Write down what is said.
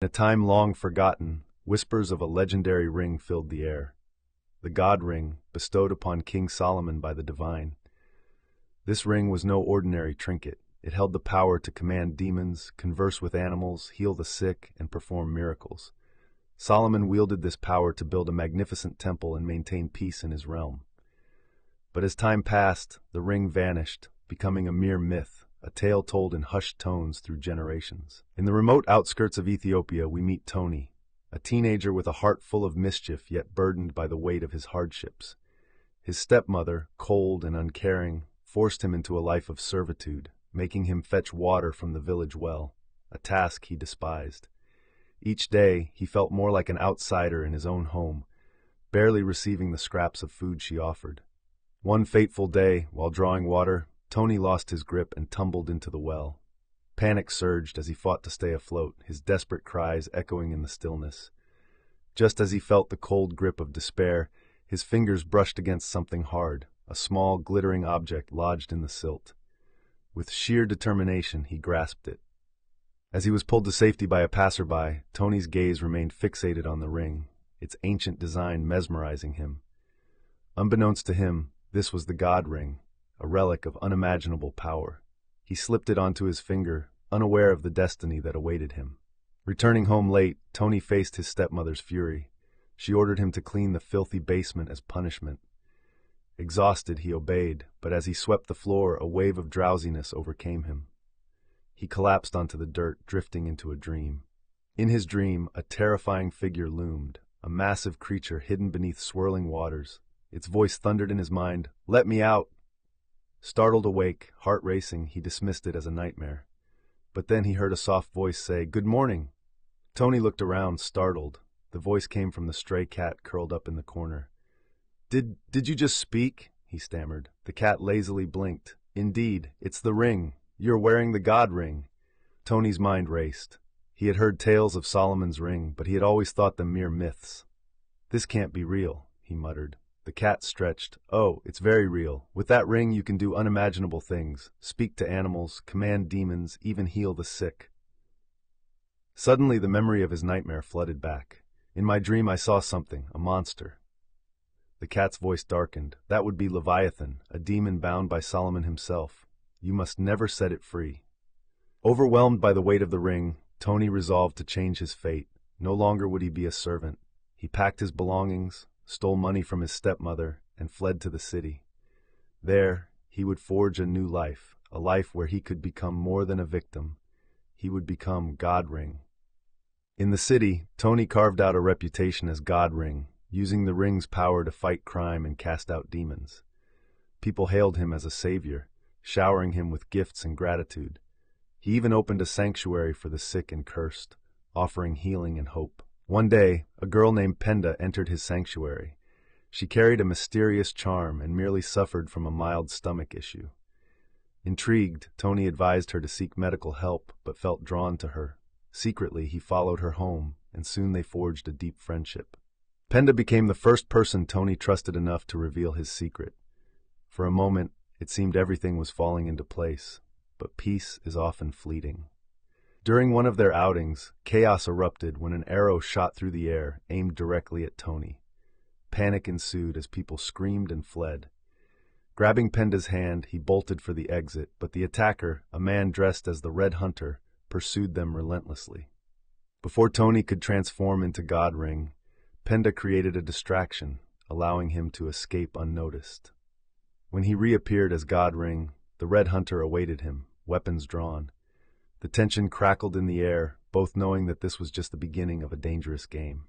In a time long forgotten, whispers of a legendary ring filled the air. The God Ring, bestowed upon King Solomon by the divine. This ring was no ordinary trinket. It held the power to command demons, converse with animals, heal the sick, and perform miracles. Solomon wielded this power to build a magnificent temple and maintain peace in his realm. But as time passed, the ring vanished, becoming a mere myth, a tale told in hushed tones through generations. In the remote outskirts of Ethiopia, we meet Tony, a teenager with a heart full of mischief yet burdened by the weight of his hardships. His stepmother, cold and uncaring, forced him into a life of servitude, making him fetch water from the village well, a task he despised. Each day, he felt more like an outsider in his own home, barely receiving the scraps of food she offered. One fateful day, while drawing water, Tony lost his grip and tumbled into the well. Panic surged as he fought to stay afloat, his desperate cries echoing in the stillness. Just as he felt the cold grip of despair, his fingers brushed against something hard, a small, glittering object lodged in the silt. With sheer determination, he grasped it. As he was pulled to safety by a passerby, Tony's gaze remained fixated on the ring, its ancient design mesmerizing him. Unbeknownst to him, this was the God Ring, a relic of unimaginable power. He slipped it onto his finger, unaware of the destiny that awaited him. Returning home late, Tony faced his stepmother's fury. She ordered him to clean the filthy basement as punishment. Exhausted, he obeyed, but as he swept the floor, a wave of drowsiness overcame him. He collapsed onto the dirt, drifting into a dream. In his dream, a terrifying figure loomed, a massive creature hidden beneath swirling waters. Its voice thundered in his mind, "Let me out!" Startled awake, heart racing, he dismissed it as a nightmare. But then he heard a soft voice say, "Good morning." Tony looked around, startled. The voice came from the stray cat curled up in the corner. Did you just speak?" he stammered. The cat lazily blinked. "Indeed, it's the ring. You're wearing the God Ring." Tony's mind raced. He had heard tales of Solomon's ring, but he had always thought them mere myths. "This can't be real," he muttered. The cat stretched. "Oh, it's very real. With that ring you can do unimaginable things, speak to animals, command demons, even heal the sick." Suddenly the memory of his nightmare flooded back. "In my dream I saw something, a monster." The cat's voice darkened. "That would be Leviathan, a demon bound by Solomon himself. You must never set it free." Overwhelmed by the weight of the ring, Tony resolved to change his fate. No longer would he be a servant. He packed his belongings, stole money from his stepmother, and fled to the city. There, he would forge a new life, a life where he could become more than a victim. He would become God Ring. In the city, Tony carved out a reputation as God Ring, using the ring's power to fight crime and cast out demons. People hailed him as a savior, showering him with gifts and gratitude. He even opened a sanctuary for the sick and cursed, offering healing and hope. One day, a girl named Penda entered his sanctuary. She carried a mysterious charm and merely suffered from a mild stomach issue. Intrigued, Tony advised her to seek medical help, but felt drawn to her. Secretly, he followed her home, and soon they forged a deep friendship. Penda became the first person Tony trusted enough to reveal his secret. For a moment, it seemed everything was falling into place, but peace is often fleeting. During one of their outings, chaos erupted when an arrow shot through the air, aimed directly at Tony. Panic ensued as people screamed and fled. Grabbing Penda's hand, he bolted for the exit, but the attacker, a man dressed as the Red Hunter, pursued them relentlessly. Before Tony could transform into God Ring, Penda created a distraction, allowing him to escape unnoticed. When he reappeared as God Ring, the Red Hunter awaited him, weapons drawn. The tension crackled in the air, both knowing that this was just the beginning of a dangerous game.